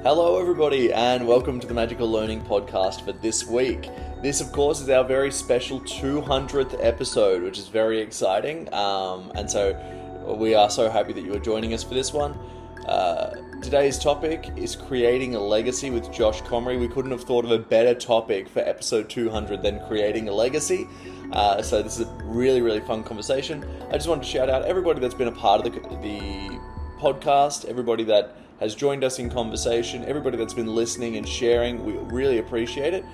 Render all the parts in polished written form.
Hello everybody and welcome to the Magical Learning Podcast for this week. This of course is our very special 200th episode, which is very exciting, and so we are so happy that you are joining us for this one. Today's topic is creating a legacy with Josh Comrie. We couldn't have thought of a better topic for episode 200 than creating a legacy. So this is a really fun conversation. I just wanted to shout out everybody that's been a part of the podcast, everybody that has joined us in conversation, everybody that's been listening and sharing. We really appreciate it.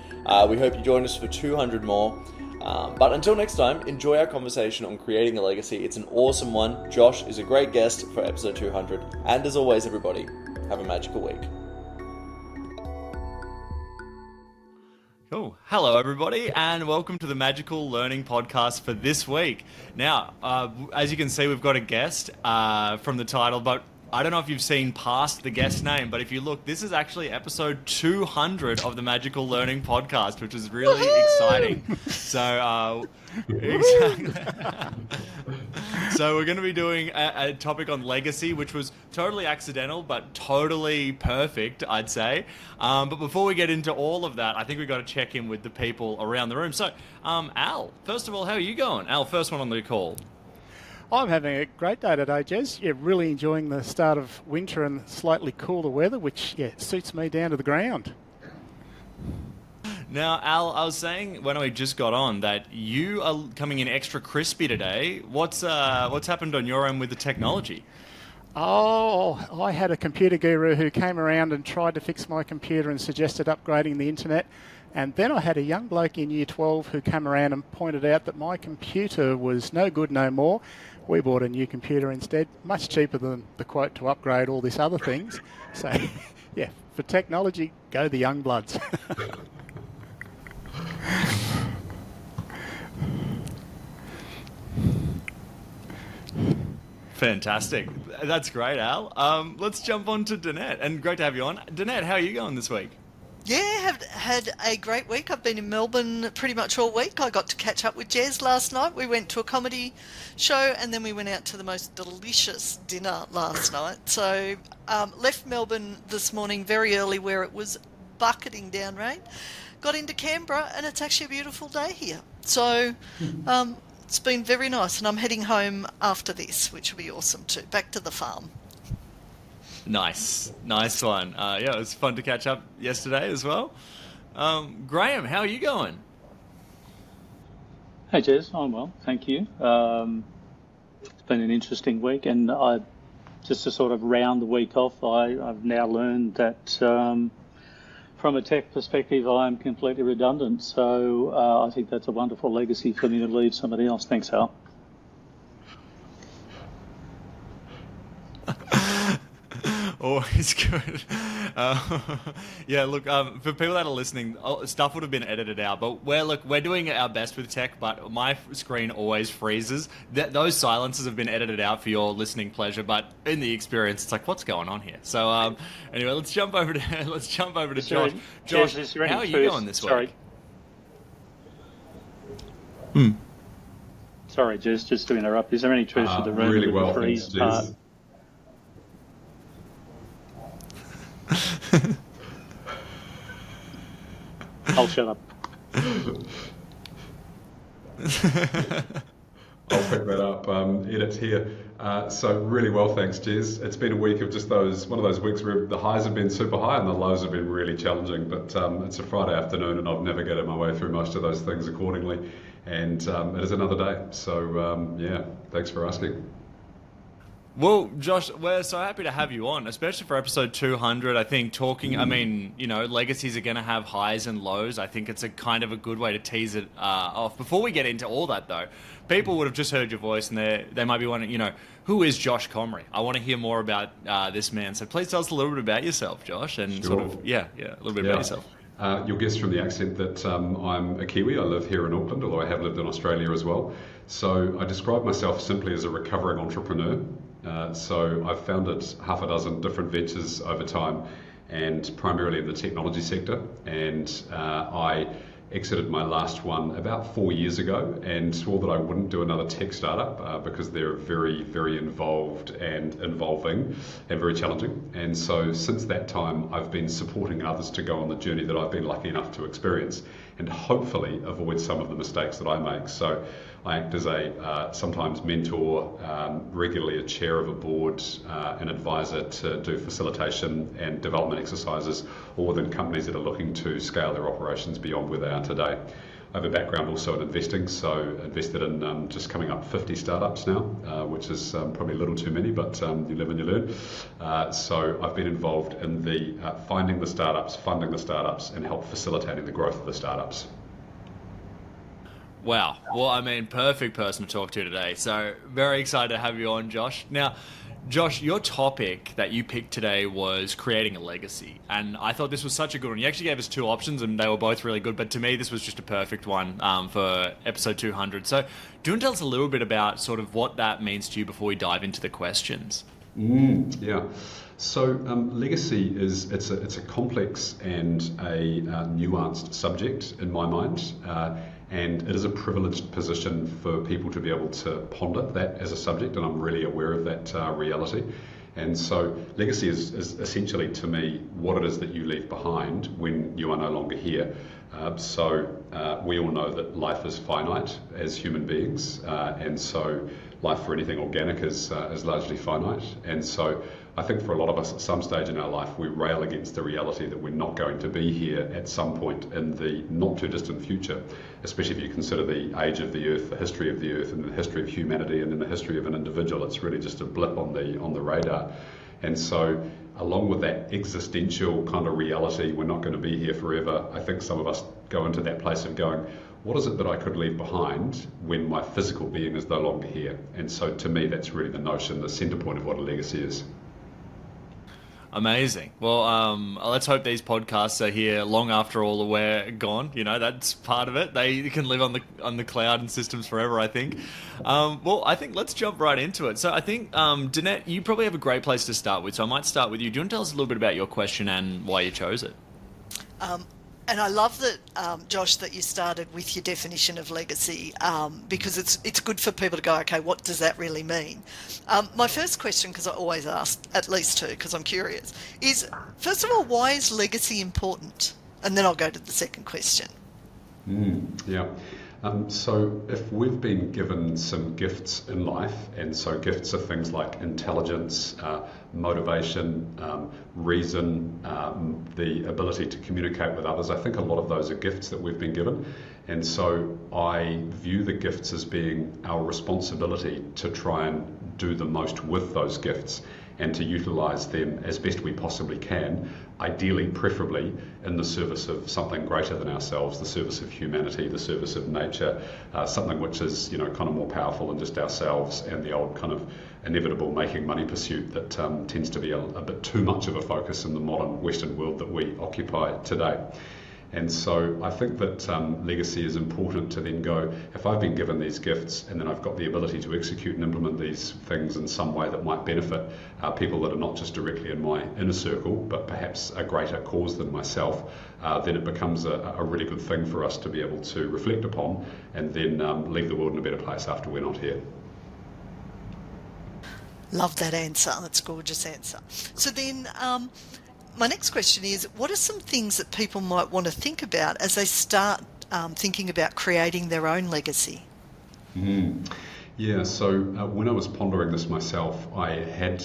We hope you join us for 200 more. But until next time, enjoy our conversation on creating a legacy. It's an awesome one. Josh is a great guest for episode 200. And as always, everybody, have a magical week. Cool. Hello, everybody, and welcome to the Magical Learning Podcast for this week. Now, as you can see, we've got a guest from the title, but I don't know if you've seen past the guest name, but if you look, this is actually episode 200 of the Magical Learning Podcast, which is really exciting. So, exactly. So we're going to be doing a topic on legacy, which was totally accidental, but totally perfect, I'd say. But before we get into all of that, I think we've got to check in with the people around the room. So, Al, first of all, how are you going? Al, first one on the call. I'm having a great day today, Jez. Yeah, really enjoying the start of winter and slightly cooler weather, which suits me down to the ground. Now, Al, I was saying when we just got on that you are coming in extra crispy today. What's happened on your end with the technology? Oh, I had a computer guru who came around and tried to fix my computer and suggested upgrading the internet. And then I had a young bloke in year 12 who came around and pointed out that my computer was no good no more. We bought a new computer instead, much cheaper than the quote to upgrade all these other things. So, yeah, for technology, go the young bloods. Fantastic. That's great, Al. Let's jump on to Danette. And great to have you on. Danette, how are you going this week? Yeah, have had a great week. I've been in Melbourne pretty much all week. I got to catch up with Jez last night. We went to a comedy show and then we went out to the most delicious dinner last night. So left Melbourne this morning very early where it was bucketing down rain. Got into Canberra and it's actually a beautiful day here. So it's been very nice and I'm heading home after this, which will be awesome too. Back to the farm. Nice one. Yeah, it was fun to catch up yesterday as well. Graham, how are you going? Hey Jez, I'm well, thank you. It's been an interesting week, and just to sort of round the week off, I've now learned that from a tech perspective, I'm completely redundant. So I think that's a wonderful legacy for me to leave somebody else. Thanks, Al. Always good. Yeah, look, for people that are listening, stuff would have been edited out, but we're doing our best with tech, but my screen always freezes. Those silences have been edited out for your listening pleasure, but in the experience, it's like, what's going on here? So anyway, let's jump over to Josh. Josh, how are you going this week? Sorry, Jez, just to interrupt. Is there any truth to the room really well, freeze thanks, part? I'll shut up. I'll pick that up. Edit here. So really well, thanks, Jez. It's been a week of just one of those weeks where the highs have been super high and the lows have been really challenging. But it's a Friday afternoon and I've navigated my way through most of those things accordingly. And it is another day. So yeah, thanks for asking. Well, Josh, we're so happy to have you on, especially for episode 200. I think legacies are going to have highs and lows. I think it's a kind of a good way to tease it off. Before we get into all that, though, people would have just heard your voice and they might be wondering, who is Josh Comrie? I want to hear more about this man. So please tell us a little bit about yourself, Josh, and Sure. a little bit about yourself. You'll guess from the accent that I'm a Kiwi. I live here in Auckland, although I have lived in Australia as well. So I describe myself simply as a recovering entrepreneur. So I've founded half a dozen different ventures over time, and primarily in the technology sector. And I exited my last one about 4 years ago and swore that I wouldn't do another tech startup because they're very, very involved and involving and very challenging. And so since that time, I've been supporting others to go on the journey that I've been lucky enough to experience and hopefully avoid some of the mistakes that I make. So I act as a sometimes mentor, regularly a chair of a board, an advisor to do facilitation and development exercises, all within companies that are looking to scale their operations beyond where they are today. I have a background also in investing, so invested in just coming up 50 startups now, which is probably a little too many, but you live and you learn. So I've been involved in the finding the startups, funding the startups, and help facilitating the growth of the startups. Wow. Well, I mean, perfect person to talk to today. So very excited to have you on, Josh. Now, Josh, your topic that you picked today was creating a legacy. And I thought this was such a good one. You actually gave us two options and they were both really good. But to me, this was just a perfect one for episode 200. So do you want to tell us a little bit about sort of what that means to you before we dive into the questions? Yeah. So legacy it's a complex and a nuanced subject in my mind. And it is a privileged position for people to be able to ponder that as a subject, and I'm really aware of that reality. And so legacy is essentially, to me, what it is that you leave behind when you are no longer here. We all know that life is finite as human beings, and so life for anything organic is largely finite. And so I think for a lot of us at some stage in our life, we rail against the reality that we're not going to be here at some point in the not too distant future, especially if you consider the age of the earth, the history of the earth, and the history of humanity, and then the history of an individual. It's really just a blip on the radar. And so along with that existential kind of reality, we're not going to be here forever, I think some of us go into that place of going, what is it that I could leave behind when my physical being is no longer here? And so to me, that's really the notion, the centre point of what a legacy is. Amazing. Well, let's hope these podcasts are here long after all we're gone. You know, that's part of it. They can live on the cloud and systems forever, I think. Well, I think let's jump right into it. So I think, Danette, you probably have a great place to start with. So I might start with you. Do you want to tell us a little bit about your question and why you chose it? And I love that, Josh, that you started with your definition of legacy, because it's good for people to go, okay, what does that really mean? My first question, because I always ask at least two, because I'm curious, is, first of all, why is legacy important? And then I'll go to the second question. Yeah. So if we've been given some gifts in life, and so gifts are things like intelligence, motivation, reason, the ability to communicate with others, I think a lot of those are gifts that we've been given. And so I view the gifts as being our responsibility to try and do the most with those gifts and to utilise them as best we possibly can, ideally, preferably, in the service of something greater than ourselves, the service of humanity, the service of nature, something which is, kind of more powerful than just ourselves and the old kind of inevitable making money pursuit that tends to be a bit too much of a focus in the modern Western world that we occupy today. And so I think that legacy is important to then go, if I've been given these gifts and then I've got the ability to execute and implement these things in some way that might benefit people that are not just directly in my inner circle, but perhaps a greater cause than myself, then it becomes a really good thing for us to be able to reflect upon and then leave the world in a better place after we're not here. Love that answer. That's a gorgeous answer. So then, my next question is, what are some things that people might want to think about as they start thinking about creating their own legacy? Yeah, so when I was pondering this myself, I had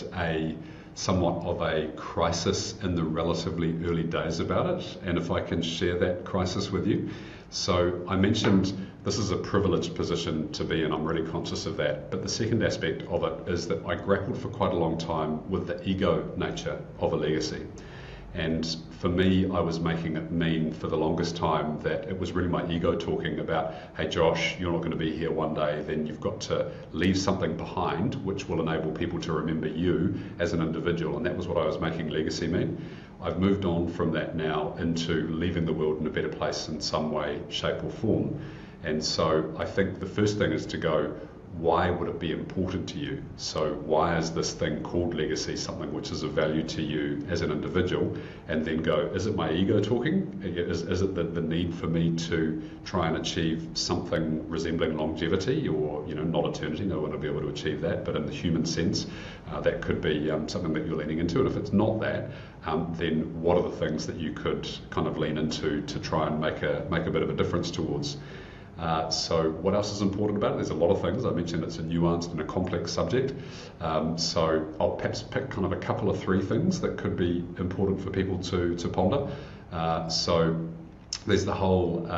somewhat of a crisis in the relatively early days about it, and if I can share that crisis with you. So I mentioned this is a privileged position to be in, I'm really conscious of that, but the second aspect of it is that I grappled for quite a long time with the ego nature of a legacy. And for me, I was making it mean for the longest time that it was really my ego talking about, hey Josh, you're not going to be here one day, then you've got to leave something behind which will enable people to remember you as an individual. And that was what I was making legacy mean. I've moved on from that now into leaving the world in a better place in some way, shape or form. And so I think the first thing is to go, why would it be important to you? So why is this thing called legacy something which is of value to you as an individual? And then go, is it my ego talking? Is it the need for me to try and achieve something resembling longevity, or not eternity? No one will be able to achieve that, but in the human sense, that could be something that you're leaning into. And if it's not that, then what are the things that you could kind of lean into to try and make a bit of a difference towards? So what else is important about it? There's a lot of things. I mentioned it's a nuanced and a complex subject. So I'll perhaps pick kind of a couple of three things that could be important for people to ponder. So there's the whole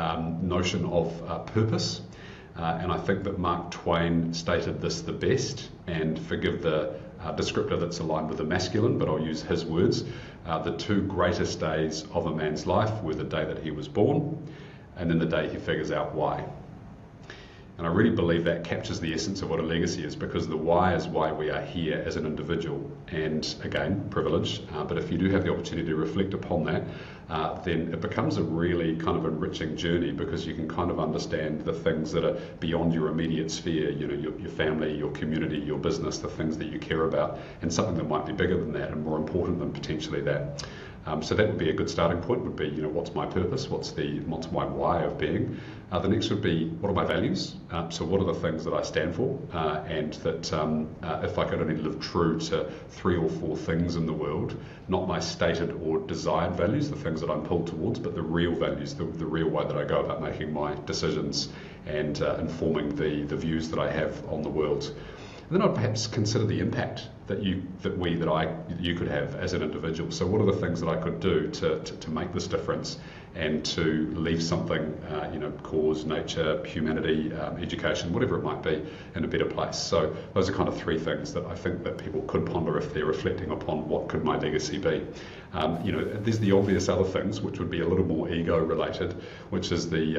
notion of purpose. And I think that Mark Twain stated this the best, and forgive the descriptor that's aligned with the masculine, but I'll use his words. The two greatest days of a man's life were the day that he was born, and then the day he figures out why. And I really believe that captures the essence of what a legacy is, because the why is why we are here as an individual. And again, privilege, but if you do have the opportunity to reflect upon that, then it becomes a really kind of enriching journey, because you can kind of understand the things that are beyond your immediate sphere, your family, your community, your business, the things that you care about, and something that might be bigger than that and more important than potentially that. So that would be a good starting point, would be, what's my purpose? What's my why of being? The next would be, what are my values? So what are the things that I stand for? And that if I could only live true to 3 or 4 things in the world, not my stated or desired values, the things that I'm pulled towards, but the real values, the real way that I go about making my decisions and informing the views that I have on the world. And then I'd perhaps consider the impact that you could have as an individual. So what are the things that I could do to make this difference and to leave something, cause, nature, humanity, education, whatever it might be, in a better place. So those are kind of 3 things that I think that people could ponder if they're reflecting upon what could my legacy be. There's the obvious other things, which would be a little more ego related, which is the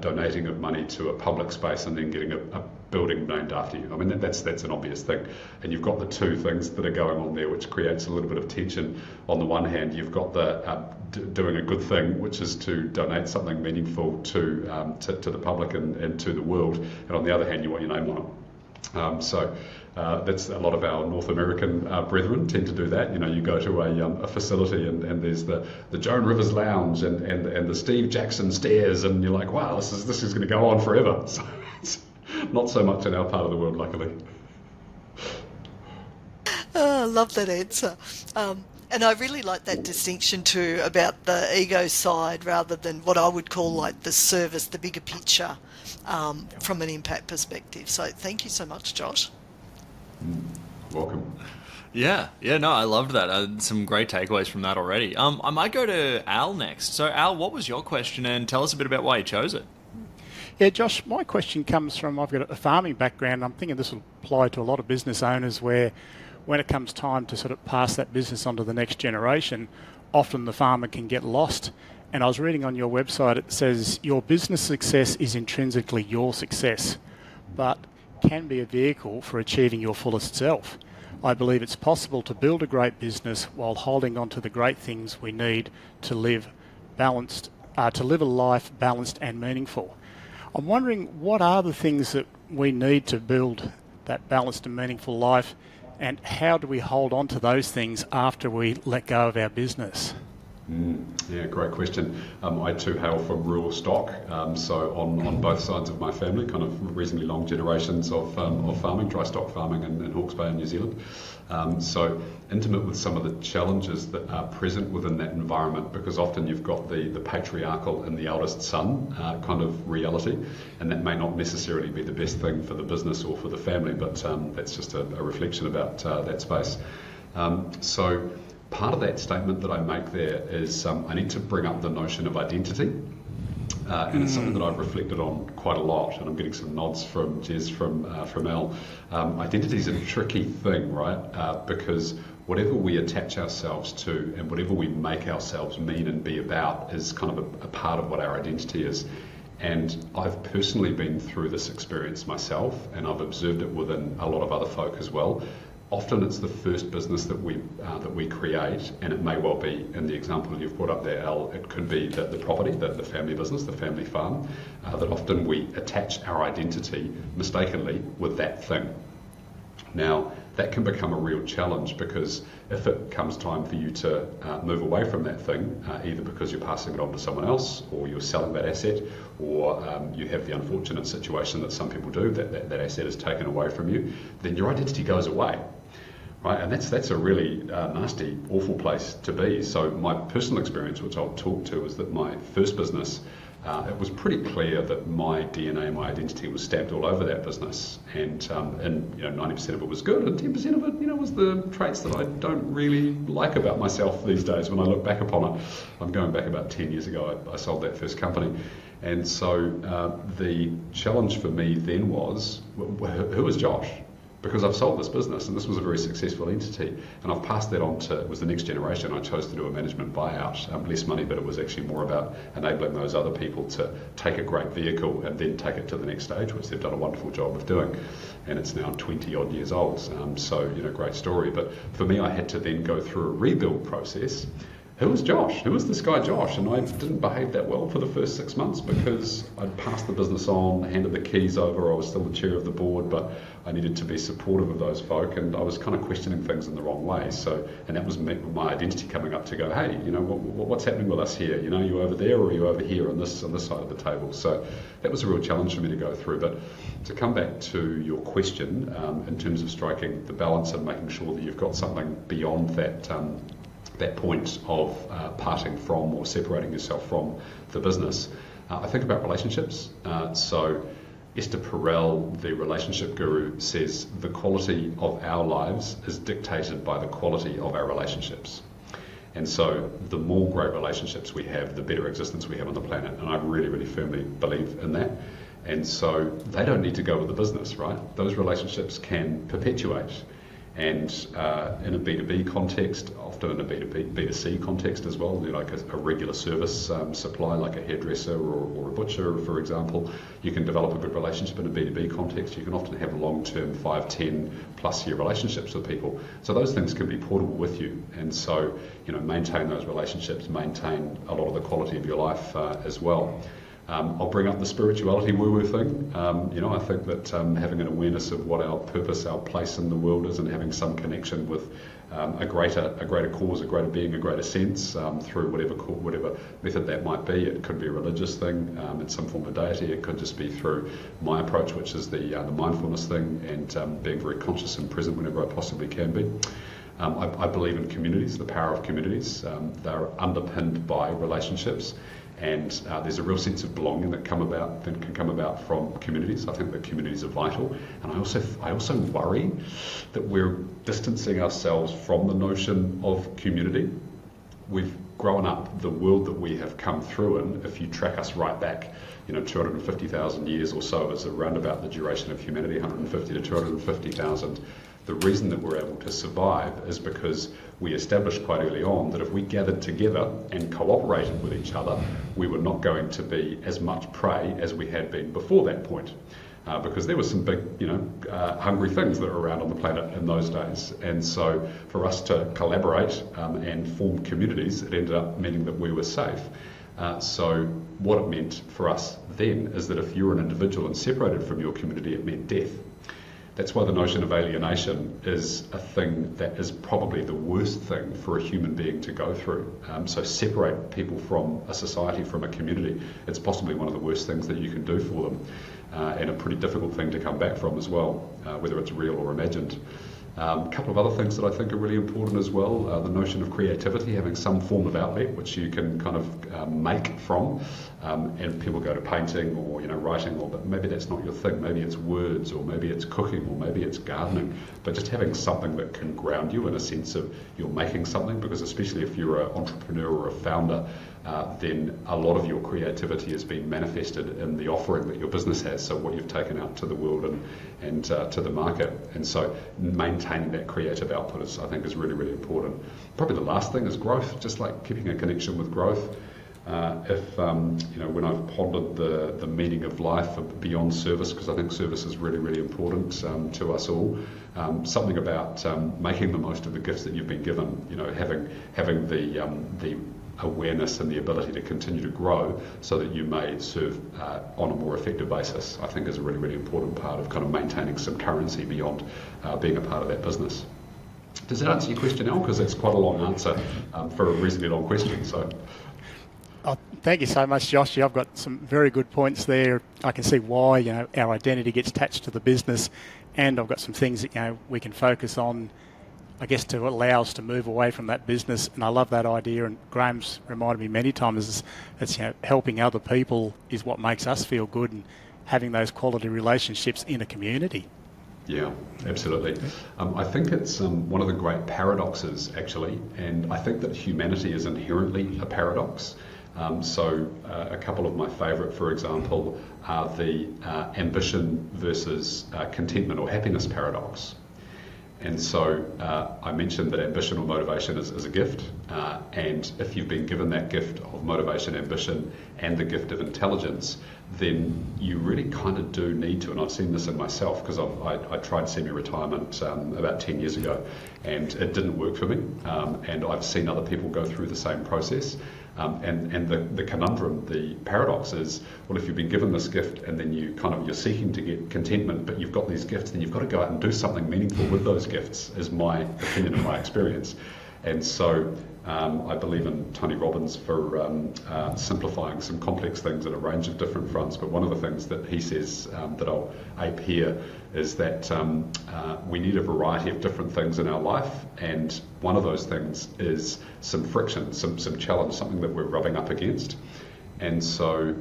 donating of money to a public space and then getting a building named after you. I mean, that's an obvious thing. And you've got the 2 things that are going on there, which creates a little bit of tension. On the one hand, you've got the doing a good thing, which is to donate something meaningful to the public and to the world. And on the other hand, you want your name on it. So that's a lot of our North American brethren tend to do that. You go to a facility and there's the Joan Rivers Lounge and the Steve Jackson stairs, and you're like, wow, this is going to go on forever. So it's not so much in our part of the world, luckily. Oh, I love that answer. And I really like that distinction too about the ego side rather than what I would call like the service, the bigger picture from an impact perspective. So thank you so much, Josh. Welcome. Yeah, no, I loved that. Some great takeaways from that already. I might go to Al next. So Al, what was your question, and tell us a bit about why you chose it? Yeah, Josh, my question comes from, I've got a farming background. I'm thinking this will apply to a lot of business owners where when it comes time to sort of pass that business on to the next generation, often the farmer can get lost. And I was reading on your website, it says your business success is intrinsically your success, but can be a vehicle for achieving your fullest self. I believe it's possible to build a great business while holding on to the great things we need to live a life balanced and meaningful. I'm wondering, what are the things that we need to build that balanced and meaningful life, and how do we hold on to those things after we let go of our business? Yeah, great question. I too hail from rural stock, so on both sides of my family, kind of reasonably long generations of farming, dry stock farming in Hawke's Bay in New Zealand. So intimate with some of the challenges that are present within that environment, because often you've got the patriarchal and the eldest son kind of reality, and that may not necessarily be the best thing for the business or for the family, but that's just a reflection about that space. So part of that statement that I make there is I need to bring up the notion of identity. And it's something that I've reflected on quite a lot, and I'm getting some nods from Jez, from Al. Identity is a tricky thing, right? Because whatever we attach ourselves to and whatever we make ourselves mean and be about is kind of a part of what our identity is. And I've personally been through this experience myself, and I've observed it within a lot of other folk as well. Often it's the first business that we create, and it may well be, in the example you've brought up there, Al, it could be the property, the family business, the family farm, that often we attach our identity mistakenly with that thing. Now, that can become a real challenge, because if it comes time for you to move away from that thing, either because you're passing it on to someone else, or you're selling that asset, or you have the unfortunate situation that some people do, that asset is taken away from you, then your identity goes away. Right, and that's a really nasty, awful place to be. So my personal experience, which I'll talk to, is that my first business, it was pretty clear that my DNA, my identity, was stamped all over that business, and 90% of it was good, and 10% of it, was the traits that I don't really like about myself these days. When I look back upon it, I'm going back about 10 years ago. I sold that first company, and so the challenge for me then was, who was Josh? Because I've sold this business, and this was a very successful entity, and I've passed that on to, it was the next generation. I chose to do a management buyout, less money, but it was actually more about enabling those other people to take a great vehicle and then take it to the next stage, which they've done a wonderful job of doing. And it's now 20 odd years old, so great story. But for me, I had to then go through a rebuild process. Who was Josh? Who was this guy Josh? And I didn't behave that well for the first 6 months, because I'd passed the business on, handed the keys over. I was still the chair of the board, but I needed to be supportive of those folk, and I was kind of questioning things in the wrong way. So, and that was my identity coming up to go, hey, what's happening with us here? Are you over there, or are you over here on this side of the table? So that was a real challenge for me to go through. But to come back to your question, in terms of striking the balance and making sure that you've got something beyond that point of parting from or separating yourself from the business, I think about relationships. So Esther Perel, the relationship guru, says the quality of our lives is dictated by the quality of our relationships. And so the more great relationships we have, the better existence we have on the planet. And I really, really firmly believe in that. And so they don't need to go with the business, right? Those relationships can perpetuate. And in a B2B context, often in a B2C context as well, like a regular service supply, like a hairdresser or a butcher, for example, you can develop a good relationship in a B2B context. You can often have long-term 5, 10 plus year relationships with people. So those things can be portable with you. And so, maintain those relationships, maintain a lot of the quality of your life as well. I'll bring up the spirituality woo-woo thing. I think that having an awareness of what our purpose, our place in the world is, and having some connection with a greater cause, a greater being, a greater sense through whatever method that might be. It could be a religious thing, in some form of deity. It could just be through my approach, which is the mindfulness thing, and being very conscious and present whenever I possibly can be. I believe in communities, the power of communities. They're underpinned by relationships. And there's a real sense of belonging that can come about from communities. I think that communities are vital, and I also worry that we're distancing ourselves from the notion of community. We've grown up, the world that we have come through in, if you track us right back, 250,000 years or so is around about the duration of humanity, 150 to 250,000. The reason that we're able to survive is because we established quite early on that if we gathered together and cooperated with each other, we were not going to be as much prey as we had been before that point. Because there were some big, hungry things that were around on the planet in those days. And so for us to collaborate and form communities, it ended up meaning that we were safe. So what it meant for us then is that if you were an individual and separated from your community, it meant death. That's why the notion of alienation is a thing that is probably the worst thing for a human being to go through. So separate people from a society, from a community, it's possibly one of the worst things that you can do for them, and a pretty difficult thing to come back from as well, whether it's real or imagined. A couple of other things that I think are really important as well, the notion of creativity, having some form of outlet which you can kind of make from, and people go to painting or writing, but maybe that's not your thing. Maybe it's words, or maybe it's cooking, or maybe it's gardening, but just having something that can ground you in a sense of you're making something, because especially if you're an entrepreneur or a founder, then a lot of your creativity has been manifested in the offering that your business has, so what you've taken out to the world and to the market. And so maintaining that creative output I think is really, really important. Probably the last thing is growth, just like keeping a connection with growth. When I've pondered the meaning of life beyond service, because I think service is really, really important to us all, something about making the most of the gifts that you've been given. You know, having the awareness and the ability to continue to grow so that you may serve on a more effective basis, I think is a really, really important part of kind of maintaining some currency beyond being a part of that business. Does that answer your question, Al? Because it's quite a long answer for a reasonably long question. So. Oh, thank you so much, Josh. I've got some very good points there. I can see why, you know, our identity gets attached to the business, and I've got some things that, you know, we can focus on, I guess, to allow us to move away from that business. And I love that idea. And Graham's reminded me many times it's you know, helping other people is what makes us feel good, and having those quality relationships in a community. Yeah, absolutely. I think it's one of the great paradoxes, actually, and I think that humanity is inherently a paradox. So a couple of my favourite, for example, are the ambition versus contentment or happiness paradox. And so I mentioned that ambition or motivation is a gift, and if you've been given that gift of motivation, ambition, and the gift of intelligence, then you really kind of do need to, and I've seen this in myself because I tried semi-retirement about 10 years ago, and it didn't work for me, and I've seen other people go through the same process. And the conundrum, the paradox is, well, if you've been given this gift and then you're seeking to get contentment, but you've got these gifts, then you've got to go out and do something meaningful with those gifts, is my opinion and my experience. And so I believe in Tony Robbins for simplifying some complex things at a range of different fronts. But one of the things that he says that I'll ape here is that we need a variety of different things in our life, and one of those things is some friction, some challenge, something that we're rubbing up against. And so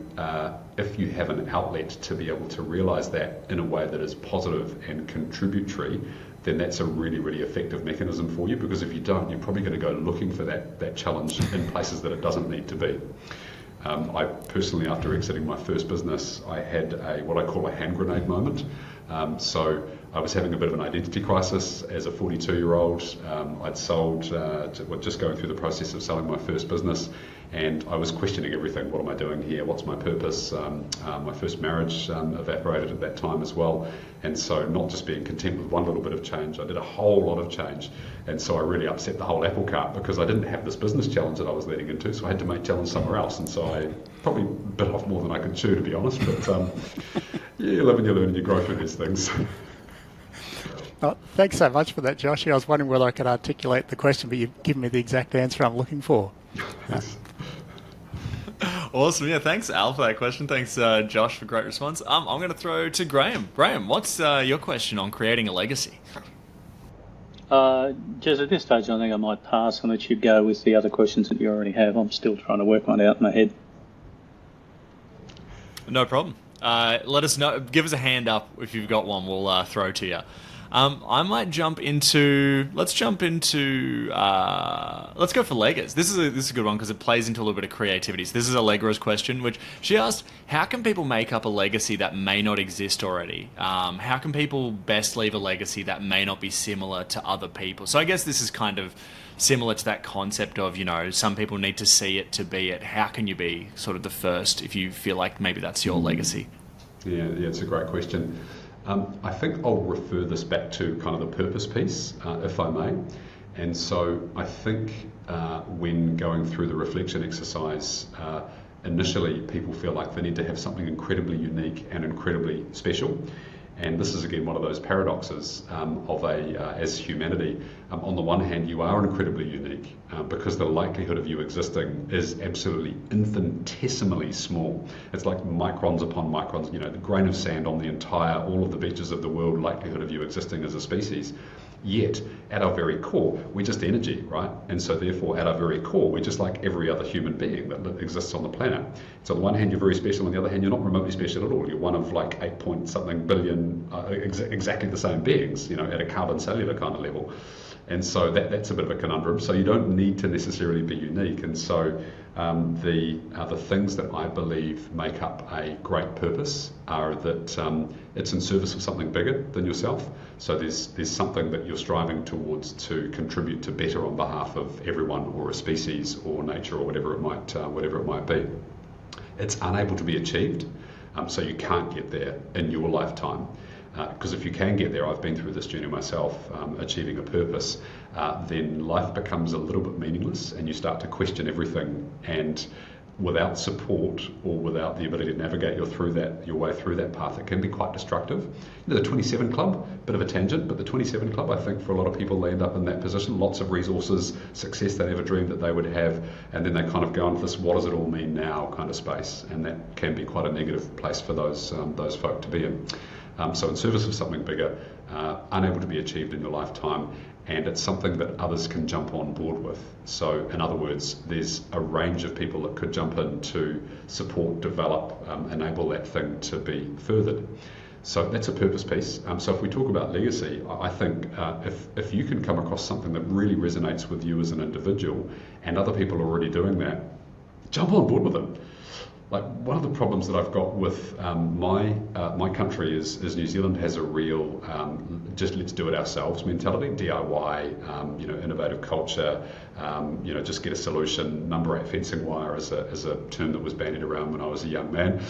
if you have an outlet to be able to realise that in a way that is positive and contributory, then that's a really, really effective mechanism for you, because if you don't, you're probably going to go looking for that challenge in places that it doesn't need to be. I personally, after exiting my first business, I had what I call a hand grenade moment. So I was having a bit of an identity crisis as a 42-year-old. I'd sold, just going through the process of selling my first business, and I was questioning everything. What am I doing here? What's my purpose? My first marriage evaporated at that time as well. And so not just being content with one little bit of change, I did a whole lot of change. And so I really upset the whole apple cart because I didn't have this business challenge that I was leading into, so I had to make challenge somewhere else. And so I probably bit off more than I could chew, to be honest. But you live and you learn and you grow through these things. Oh, thanks so much for that, Josh. I was wondering whether I could articulate the question, but you've given me the exact answer I'm looking for. Yes. Awesome. Yeah, thanks, Al, for that question. Thanks, Josh, for a great response. I'm going to throw to Graham. Graham, what's your question on creating a legacy? Jez, at this stage, I think I might pass and let you go with the other questions that you already have. I'm still trying to work one out in my head. No problem. Let us know. Give us a hand up if you've got one. We'll throw to you. I might jump into. Let's go for Legas. This is a good one because it plays into a little bit of creativity. So this is Allegra's question, which she asked: how can people make up a legacy that may not exist already? How can people best leave a legacy that may not be similar to other people? So I guess this is kind of similar to that concept of, you know, some people need to see it to be it. How can you be sort of the first if you feel like maybe that's your legacy? Yeah, it's a great question. I think I'll refer this back to kind of the purpose piece, if I may. And so I think when going through the reflection exercise, initially people feel like they need to have something incredibly unique and incredibly special. And this is, again, one of those paradoxes as humanity. On the one hand, you are incredibly unique because the likelihood of you existing is absolutely infinitesimally small. It's like microns upon microns, you know, the grain of sand on all of the beaches of the world, likelihood of you existing as a species. Yet, at our very core, we're just energy, right? And so therefore, at our very core, we're just like every other human being that exists on the planet. So on the one hand, you're very special. On the other hand, you're not remotely special at all. You're one of like 8-point-something billion exactly the same beings, you know, at a carbon cellular kind of level. And so that's a bit of a conundrum. So you don't need to necessarily be unique. And so the things that I believe make up a great purpose are that it's in service of something bigger than yourself. So there's something that you're striving towards to contribute to better on behalf of everyone or a species or nature or whatever it might be. It's unable to be achieved, so you can't get there in your lifetime. Because if you can get there, I've been through this journey myself, achieving a purpose, then life becomes a little bit meaningless and you start to question everything. And without support or without the ability to navigate your way through that path, it can be quite destructive. You know, the 27 Club, bit of a tangent, but the 27 Club, I think for a lot of people, they end up in that position, lots of resources, success they never dreamed that they would have, and then they kind of go into this what does it all mean now kind of space, and that can be quite a negative place for those folk to be in. So in service of something bigger, unable to be achieved in your lifetime, and it's something that others can jump on board with. So in other words, there's a range of people that could jump in to support, develop, enable that thing to be furthered. So that's a purpose piece. So if we talk about legacy, I think if you can come across something that really resonates with you as an individual and other people are already doing that, jump on board with it. Like one of the problems that I've got with my country is New Zealand has a real just let's do it ourselves mentality, DIY, innovative culture, just get a solution. Number 8 fencing wire is a term that was bandied around when I was a young man.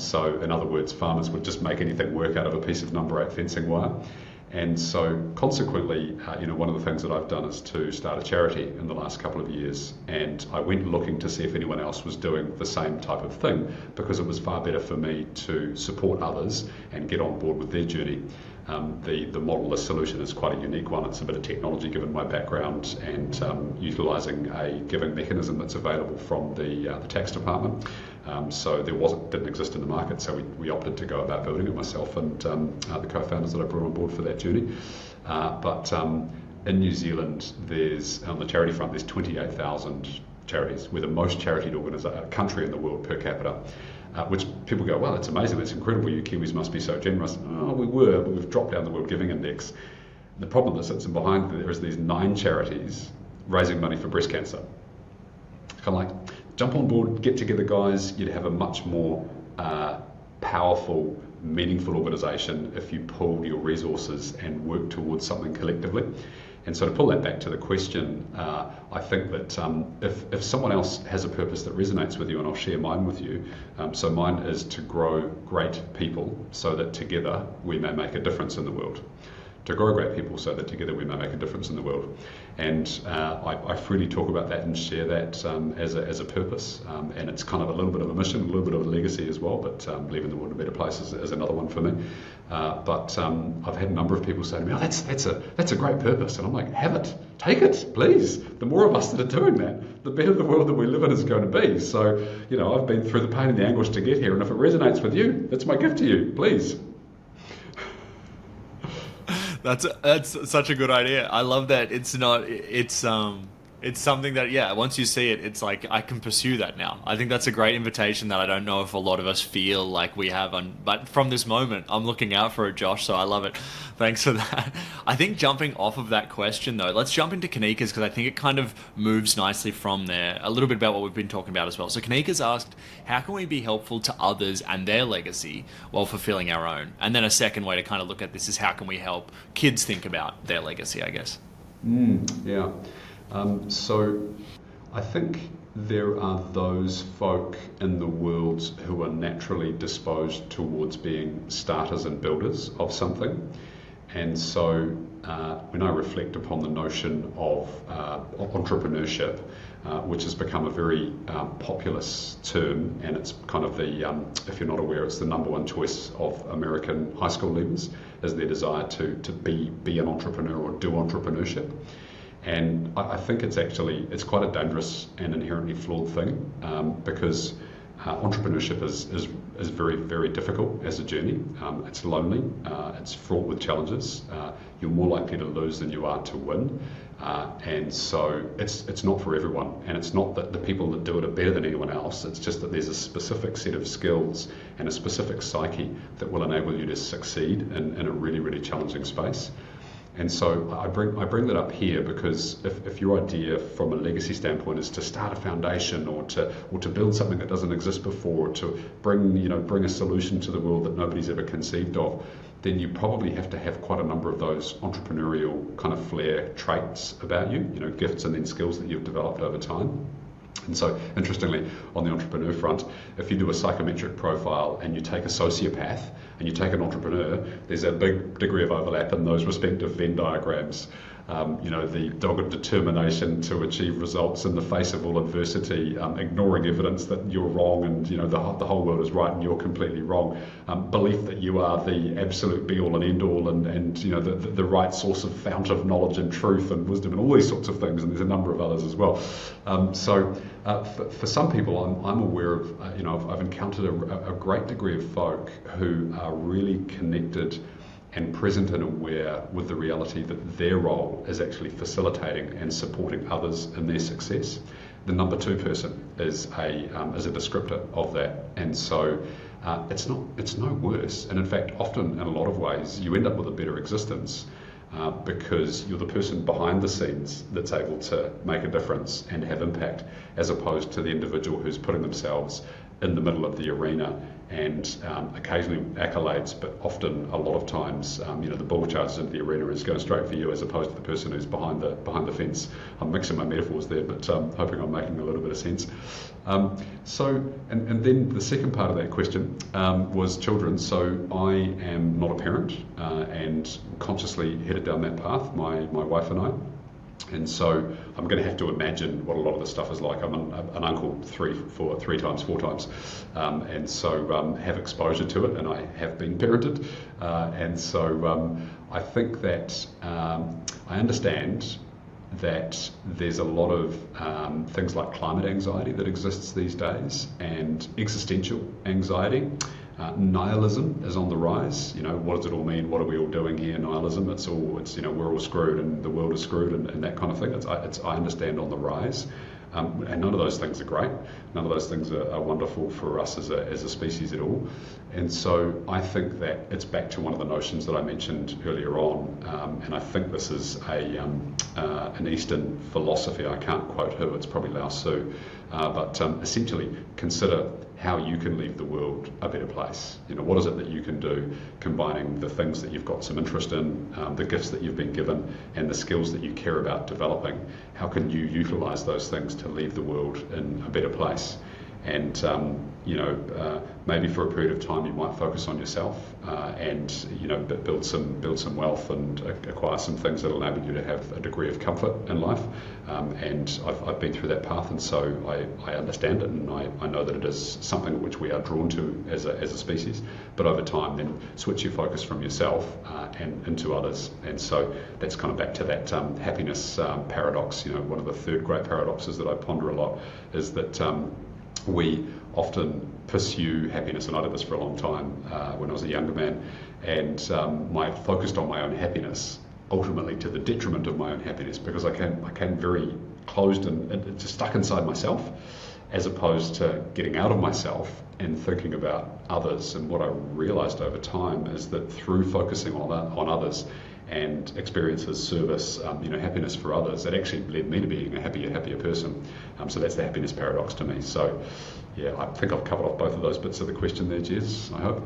So in other words, farmers would just make anything work out of a piece of number 8 fencing wire. And so consequently, one of the things that I've done is to start a charity in the last couple of years. And I went looking to see if anyone else was doing the same type of thing, because it was far better for me to support others and get on board with their journey. The model, the solution is quite a unique one. It's a bit of technology given my background and utilising a giving mechanism that's available from the tax department. So didn't exist in the market, so we opted to go about building it myself and the co-founders that I brought on board for that journey. But in New Zealand, there's on the charity front, there's 28,000 charities. We're the most charitied country in the world per capita. Which people go, well, that's amazing, that's incredible, you Kiwis must be so generous. Oh, we were, but we've dropped down the World Giving Index. The problem that sits in behind there is these 9 charities raising money for breast cancer. Kind of like, jump on board, get together guys, you'd have a much more powerful, meaningful organisation if you pooled your resources and worked towards something collectively. And so to pull that back to the question, I think that if someone else has a purpose that resonates with you, and I'll share mine with you, so mine is to grow great people so that together we may make a difference in the world. To grow great people so that together we may make a difference in the world. And I freely talk about that and share that as a purpose. And it's kind of a little bit of a mission, a little bit of a legacy as well, but leaving the world in a better place is another one for me. But I've had a number of people say to me, oh, that's a great purpose. And I'm like, have it, take it, please. The more of us that are doing that, the better the world that we live in is going to be. So, I've been through the pain and the anguish to get here. And if it resonates with you, that's my gift to you, please. That's such a good idea. I love that. It's something that, once you see it, it's like, I can pursue that now. I think that's a great invitation that I don't know if a lot of us feel like we have. But from this moment, I'm looking out for it, Josh, so I love it. Thanks for that. I think jumping off of that question, though, let's jump into Kanika's, because I think it kind of moves nicely from there. A little bit about what we've been talking about as well. So Kanika's asked, how can we be helpful to others and their legacy while fulfilling our own? And then a second way to kind of look at this is, how can we help kids think about their legacy, I guess? Yeah. So I think there are those folk in the world who are naturally disposed towards being starters and builders of something. And so when I reflect upon the notion of entrepreneurship, which has become a very populous term, and it's kind of if you're not aware, it's the number one choice of American high school leavers, is their desire to be an entrepreneur or do entrepreneurship. And I think it's quite a dangerous and inherently flawed thing, because entrepreneurship is very, very difficult as a journey. It's lonely, it's fraught with challenges. You're more likely to lose than you are to win. And so it's not for everyone. And it's not that the people that do it are better than anyone else. It's just that there's a specific set of skills and a specific psyche that will enable you to succeed in a really, really challenging space. And so I bring that up here because if your idea from a legacy standpoint is to start a foundation or to build something that doesn't exist before, or to bring a solution to the world that nobody's ever conceived of, then you probably have to have quite a number of those entrepreneurial kind of flair traits about you, gifts and then skills that you've developed over time. And so, interestingly, on the entrepreneur front, if you do a psychometric profile and you take a sociopath and you take an entrepreneur, there's a big degree of overlap in those respective Venn diagrams. The dogged determination to achieve results in the face of all adversity, ignoring evidence that you're wrong and the whole world is right and you're completely wrong, belief that you are the absolute be-all and end-all and the right source of fount of knowledge and truth and wisdom and all these sorts of things, and there's a number of others as well. For some people, I'm aware of, I've encountered a great degree of folk who are really connected and present and aware with the reality that their role is actually facilitating and supporting others in their success. The number two person is a descriptor of that, and so it's no worse. And in fact, often in a lot of ways, you end up with a better existence because you're the person behind the scenes that's able to make a difference and have impact, as opposed to the individual who's putting themselves in the middle of the arena and occasionally accolades, but often a lot of times, the ball charges into the arena is going straight for you, as opposed to the person who's behind the fence. I'm mixing my metaphors there, but hoping I'm making a little bit of sense. And then the second part of that question was children. So I am not a parent and consciously headed down that path, my wife and I. And so I'm going to have to imagine what a lot of this stuff is like. I'm an uncle three times, four times, and so have exposure to it, and I have been parented. And so I think that I understand that there's a lot of things like climate anxiety that exists these days, and existential anxiety. Nihilism is on the rise. What does it all mean? What are we all doing here? Nihilism. We're all screwed and the world is screwed and that kind of thing. I understand on the rise. And none of those things are great. None of those things are wonderful for us as a species at all. And so I think that it's back to one of the notions that I mentioned earlier on. And I think this is an Eastern philosophy. I can't quote who. It's probably Lao Tzu. But essentially consider how you can leave the world a better place. What is it that you can do, combining the things that you've got some interest in, the gifts that you've been given, and the skills that you care about developing. How can you utilise those things to leave the world in a better place? And maybe for a period of time you might focus on yourself and build some wealth and acquire some things that will enable you to have a degree of comfort in life. And I've been through that path, and so I understand it, and I know that it is something which we are drawn to as a species. But over time, then switch your focus from yourself and into others. And so that's kind of back to that happiness paradox. One of the third great paradoxes that I ponder a lot is that we often pursue happiness, and I did this for a long time when I was a younger man, and I focused on my own happiness, ultimately to the detriment of my own happiness, because I came very closed and just stuck inside myself, as opposed to getting out of myself and thinking about others. And what I realised over time is that through focusing on others and experiences, service, happiness for others, it actually led me to being a happier person. So that's the happiness paradox to me. So, yeah, I think I've covered off both of those bits of the question there, Jez, I hope.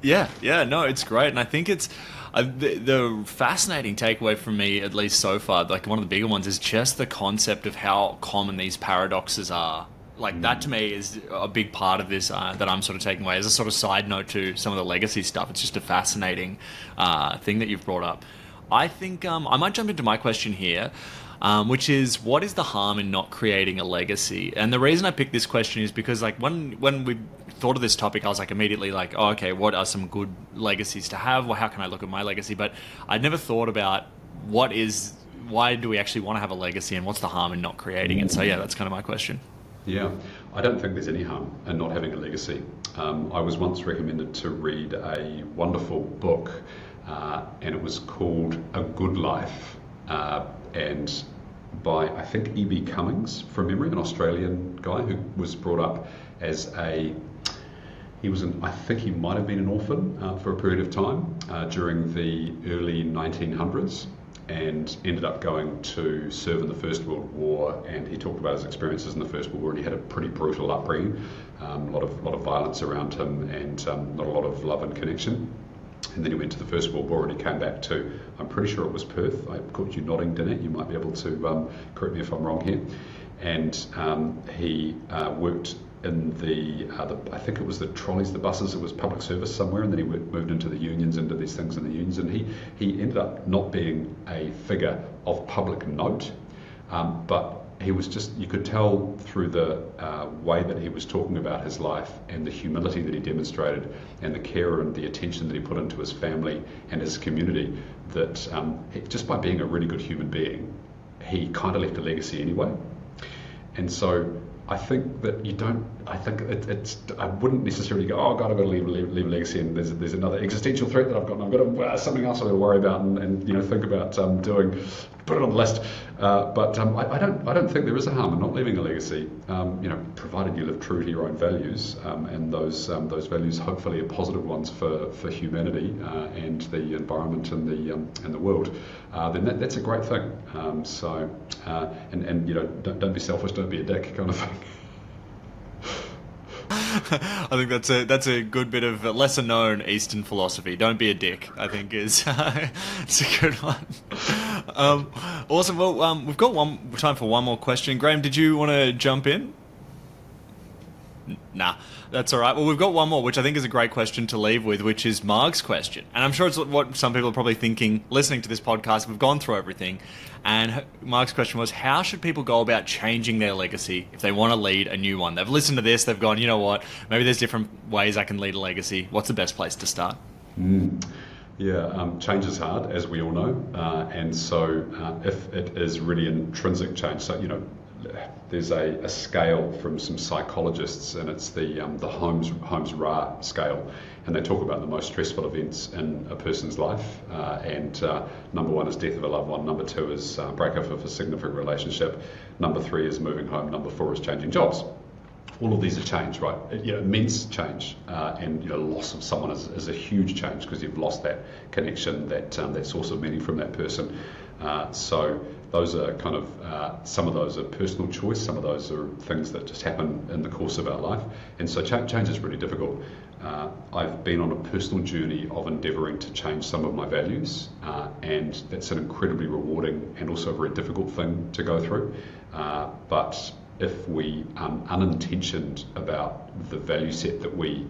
Yeah, no, it's great. And I think it's the fascinating takeaway from me, at least so far, like one of the bigger ones, is just the concept of how common these paradoxes are. Like that to me is a big part of this that I'm sort of taking away as a sort of side note to some of the legacy stuff. It's just a fascinating thing that you've brought up. I think I might jump into my question here, which is, what is the harm in not creating a legacy? And the reason I picked this question is because like when we thought of this topic, I was like immediately like, oh, okay, what are some good legacies to have? Well, how can I look at my legacy? But I'd never thought about why do we actually want to have a legacy, and what's the harm in not creating it? So yeah, that's kind of my question. Yeah, I don't think there's any harm in not having a legacy. I was once recommended to read a wonderful book, and it was called A Good Life, and by, I think, E.B. Cummings, from memory, an Australian guy who was brought up as I think he might have been an orphan for a period of time during the early 1900s. And ended up going to serve in the First World War, and he talked about his experiences in the First World War, and he had a pretty brutal upbringing, a lot of violence around him, and not a lot of love and connection. And then he went to the First World War, and he came back to, I'm pretty sure it was Perth. I caught you nodding, Danette. You might be able to correct me if I'm wrong here. and he worked in the I think it was the trolleys, the buses. It was public service somewhere, and then he moved into the unions, into these things in the unions, and he ended up not being a figure of public note, but he was just, you could tell through the way that he was talking about his life and the humility that he demonstrated and the care and the attention that he put into his family and his community, that just by being a really good human being, he kind of left a legacy anyway. And so I think that I wouldn't necessarily go, oh God, I've got to leave a legacy, and there's another existential threat that I've got, and I've got to, something else I've got to worry about and think about doing, put it on the list. But I don't think there is a harm in not leaving a legacy, provided you live true to your own values, and those values hopefully are positive ones for humanity and the environment and the world. Then that's a great thing. Don't be selfish, don't be a dick, kind of thing. I think that's a good bit of lesser known Eastern philosophy. Don't be a dick, I think is it's a good one. Awesome. Well, we've got time for one more question. Graham, did you want to jump in? Nah, that's all right. Well, we've got one more, which I think is a great question to leave with, which is Mark's question. And I'm sure it's what some people are probably thinking, listening to this podcast. We've gone through everything. And Mark's question was, how should people go about changing their legacy if they want to lead a new one? They've listened to this. They've gone, you know what? Maybe there's different ways I can lead a legacy. What's the best place to start? Yeah, change is hard, as we all know. And so if it is really intrinsic change, so, there's a scale from some psychologists, and it's the Holmes Ra scale, and they talk about the most stressful events in a person's life. And number one is death of a loved one. Number two is breakup of a significant relationship. Number three is moving home. Number four is changing jobs. All of these are change, right? Immense change, and loss of someone is a huge change because you've lost that connection, that source of meaning from that person. So those are kind of some of those are personal choice. Some of those are things that just happen in the course of our life, and so change is really difficult. I've been on a personal journey of endeavouring to change some of my values, and that's an incredibly rewarding and also a very difficult thing to go through. But if we are unintentioned about the value set that we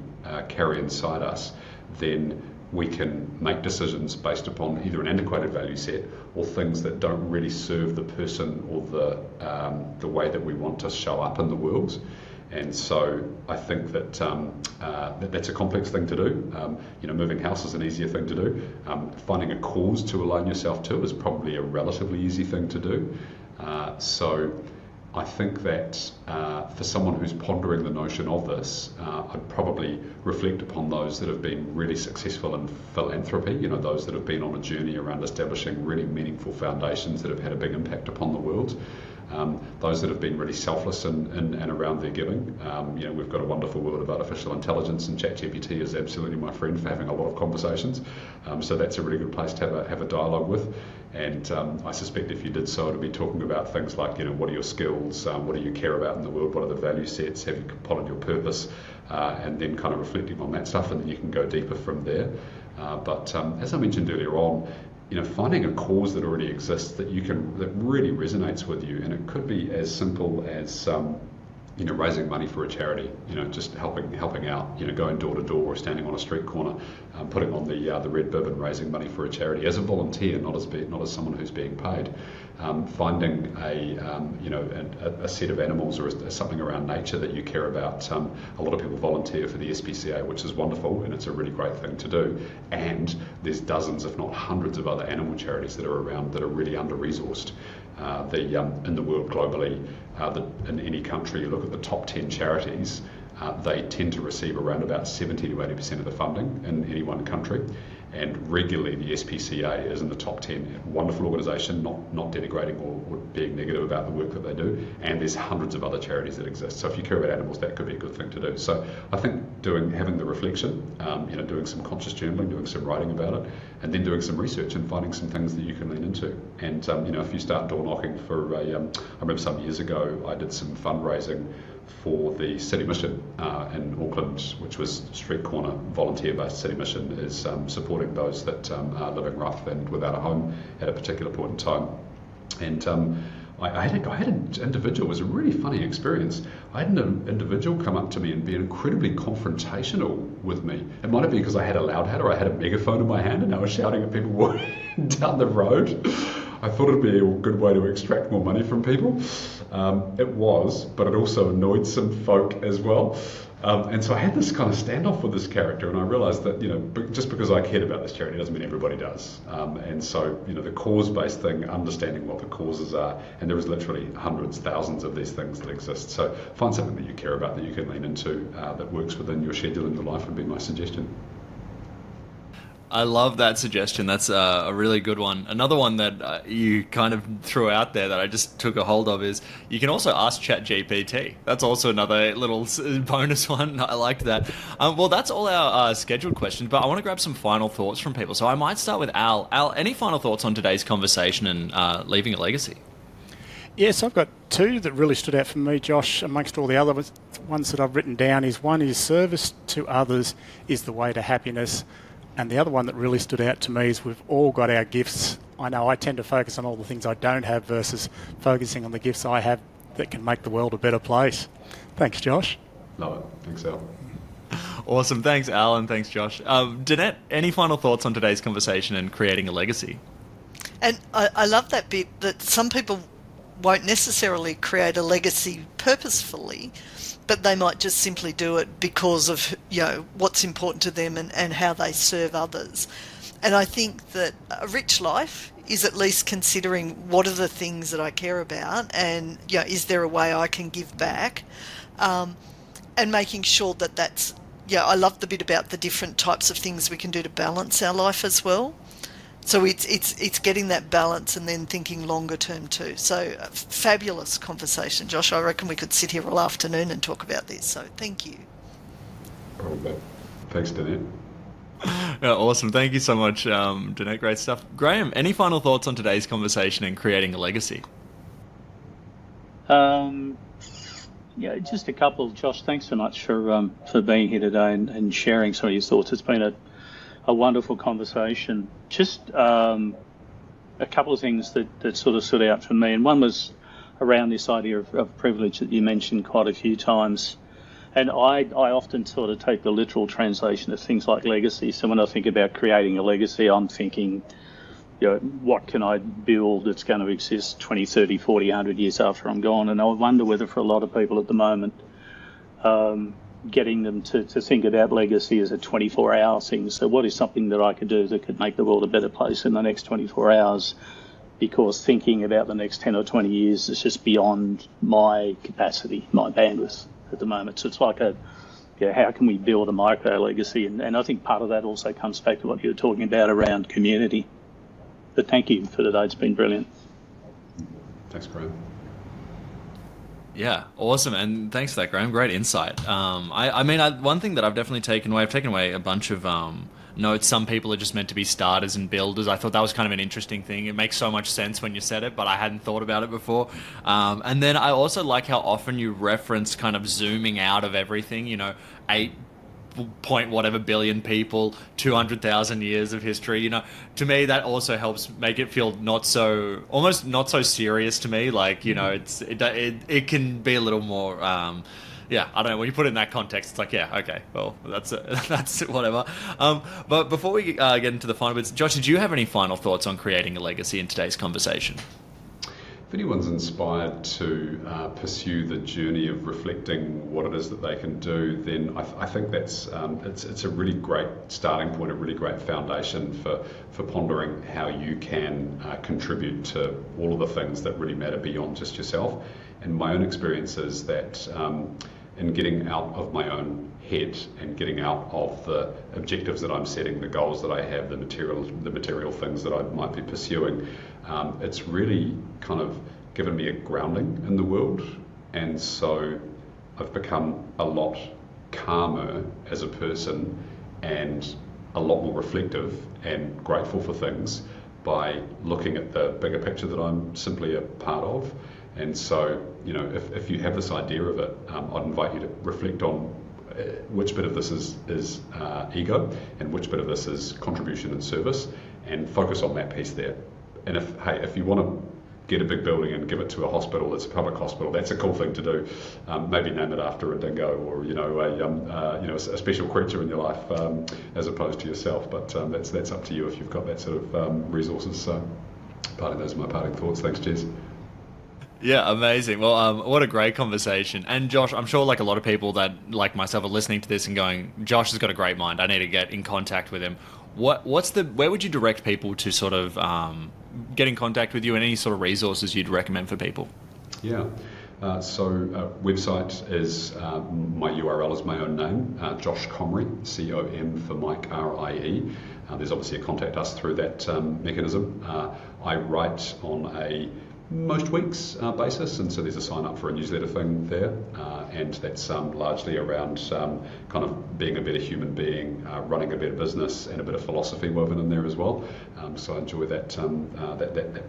carry inside us, then we can make decisions based upon either an antiquated value set or things that don't really serve the person or the way that we want to show up in the world. And so I think that that's a complex thing to do. Moving house is an easier thing to do. Finding a cause to align yourself to is probably a relatively easy thing to do. So I think that for someone who's pondering the notion of this, I'd probably reflect upon those that have been really successful in philanthropy, those that have been on a journey around establishing really meaningful foundations that have had a big impact upon the world. Those that have been really selfless in and around their giving. We've got a wonderful world of artificial intelligence, and ChatGPT is absolutely my friend for having a lot of conversations. So that's a really good place to have a dialogue with. And I suspect if you did so, it'd be talking about things like, what are your skills, what do you care about in the world, what are the value sets, have you plotted your purpose, and then kind of reflecting on that stuff, and then you can go deeper from there. But as I mentioned earlier on, finding a cause that already exists that really resonates with you, and it could be as simple as raising money for a charity, just helping out, going door to door or standing on a street corner, putting on the red bib and raising money for a charity as a volunteer, not as someone who's being paid. Finding a set of animals or something around nature that you care about. A lot of people volunteer for the SPCA, which is wonderful, and it's a really great thing to do. And there's dozens, if not hundreds, of other animal charities that are around that are really under-resourced. In the world globally, in any country, you look at the top 10 charities, they tend to receive around about 70 to 80% of the funding in any one country. And regularly the SPCA is in the top 10. Wonderful organisation, not denigrating or being negative about the work that they do. And there's hundreds of other charities that exist. So if you care about animals, that could be a good thing to do. So I think having the reflection, doing some conscious journaling, doing some writing about it, and then doing some research and finding some things that you can lean into. And if you start door knocking for I remember some years ago I did some fundraising for the City Mission in Auckland, which was street corner volunteer-based. City Mission is supporting those that are living rough and without a home at a particular point in time. And I had an individual, it was a really funny experience. I had an individual come up to me and be incredibly confrontational with me. It might have been because I had a loud hat or I had a megaphone in my hand and I was shouting at people walking down the road. I thought it'd be a good way to extract more money from people. It was, but it also annoyed some folk as well. And so I had this kind of standoff with this character, and I realised that, just because I cared about this charity doesn't mean everybody does. And so, the cause-based thing, understanding what the causes are, and there is literally hundreds, thousands of these things that exist. So find something that you care about that you can lean into that works within your schedule and your life would be my suggestion. I love that suggestion. That's a really good one. Another one that you kind of threw out there that I just took a hold of is you can also ask ChatGPT. That's also another little bonus one. I liked that. Well, that's all our scheduled questions, but I want to grab some final thoughts from people. So I might start with Al. Al, any final thoughts on today's conversation and leaving a legacy? Yes, I've got two that really stood out for me, Josh, amongst all the other ones that I've written down. One is service to others is the way to happiness. And the other one that really stood out to me is we've all got our gifts. I know I tend to focus on all the things I don't have versus focusing on the gifts I have that can make the world a better place. Thanks, Josh. Love it. Thanks, Al. Awesome. Thanks, Al, and thanks, Josh. Danette, any final thoughts on today's conversation and creating a legacy? And I love that bit that some people won't necessarily create a legacy purposefully, but they might just simply do it because of what's important to them and how they serve others. And I think that a rich life is at least considering what are the things that I care about, and is there a way I can give back, and making sure that that's I love the bit about the different types of things we can do to balance our life as well. So it's getting that balance and then thinking longer term too. So fabulous conversation, Josh. I reckon we could sit here all afternoon and talk about this. So thank you. Probably. Thanks, Danette. Yeah, awesome. Thank you so much, Danette. Great stuff. Graham, any final thoughts on today's conversation and creating a legacy? Just a couple. Josh, thanks so much for being here today and sharing some of your thoughts. It's been a wonderful conversation. Just a couple of things that sort of stood out for me, and one was around this idea of privilege that you mentioned quite a few times. And I often sort of take the literal translation of things like legacy. So when I think about creating a legacy, I'm thinking, what can I build that's going to exist 20, 30, 40, 100 years after I'm gone? And I wonder whether for a lot of people at the moment, getting them to think about legacy as a 24-hour thing. So what is something that I could do that could make the world a better place in the next 24 hours? Because thinking about the next 10 or 20 years is just beyond my capacity, my bandwidth at the moment. So it's like how can we build a micro legacy? And I think part of that also comes back to what you were talking about around community. But thank you for today. It's been brilliant. Thanks, Graham. Yeah, awesome, and thanks for that, Graham. Great insight. One thing that I've definitely taken away a bunch of notes. Some people are just meant to be starters and builders. I thought that was kind of an interesting thing. It makes so much sense when you said it, but I hadn't thought about it before. And then I also like how often you reference kind of zooming out of everything, 8 point whatever billion people, 200,000 years of history. To me that also helps make it feel almost not so serious to me. Like it can be a little more. I don't know. When you put it in that context, it's like, okay, well, that's whatever. But before we get into the final bits, Josh, did you have any final thoughts on creating a legacy in today's conversation? If anyone's inspired to pursue the journey of reflecting what it is that they can do, then I think that's it's a really great starting point, a really great foundation for pondering how you can contribute to all of the things that really matter beyond just yourself. And my own experience is that in getting out of my own head and getting out of the objectives that I'm setting, the goals that I have, the material things that I might be pursuing, it's really kind of given me a grounding in the world. And so I've become a lot calmer as a person and a lot more reflective and grateful for things by looking at the bigger picture that I'm simply a part of. And so, if you have this idea of it, I'd invite you to reflect on which bit of this is ego and which bit of this is contribution and service, and focus on that piece there. And if you want to get a big building and give it to a hospital that's a public hospital. That's a cool thing to do. Maybe name it after a dingo or a special creature in your life as opposed to yourself. But that's up to you if you've got that sort of resources. So, those are my parting thoughts. Thanks, Jez. Yeah, amazing. Well, what a great conversation. And Josh, I'm sure like a lot of people that like myself are listening to this and going, Josh has got a great mind. I need to get in contact with him. Where would you direct people to sort of get in contact with you, and any sort of resources you'd recommend for people? Yeah. Website is, my URL is my own name, Josh Comrie, C-O-M for Mike, R-I-E. There's obviously a contact us through that mechanism. I write on a most weeks basis, and so there's a sign up for a newsletter thing there, and that's largely around kind of being a better human being, running a better business, and a bit of philosophy woven in there as well. So I enjoy that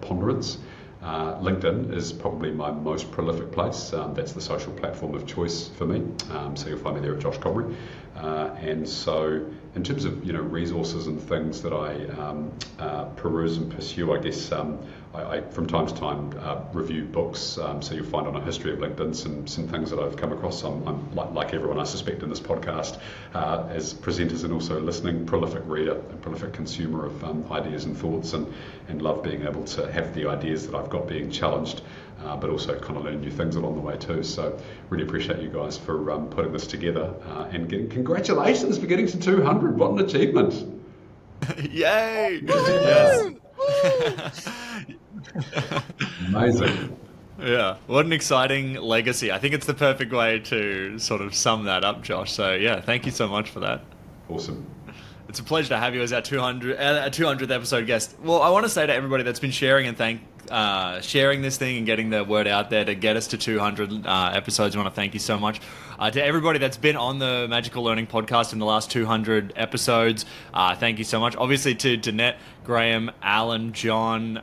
ponderance. LinkedIn is probably my most prolific place. That's the social platform of choice for me. So you'll find me there at Josh Comrie. And so in terms of resources and things that I peruse and pursue, I guess I from time to time review books. So you'll find on a history of LinkedIn some things that I've come across. I'm like everyone I suspect in this podcast, as presenters and also listening, prolific reader and prolific consumer of ideas and thoughts, and love being able to have the ideas that I've got being challenged, but also kind of learn new things along the way too. So really appreciate you guys for putting this together, and congratulations for getting to 200. What an achievement! Yay! Yes. Amazing. Yeah, what an exciting legacy. I think it's the perfect way to sort of sum that up, Josh. So yeah, thank you so much for that. Awesome. It's a pleasure to have you as our 200th episode guest. Well, I want to say to everybody that's been sharing and sharing this thing and getting the word out there to get us to 200 episodes, I want to thank you so much. To everybody that's been on the Magical Learning podcast in the last 200 episodes, thank you so much. Obviously to Danette, Graham, Alan, John,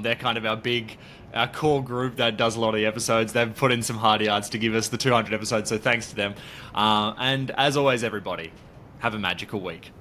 they're kind of our core group that does a lot of the episodes. They've put in some hard yards to give us the 200 episodes, so thanks to them. And as always, everybody, have a magical week.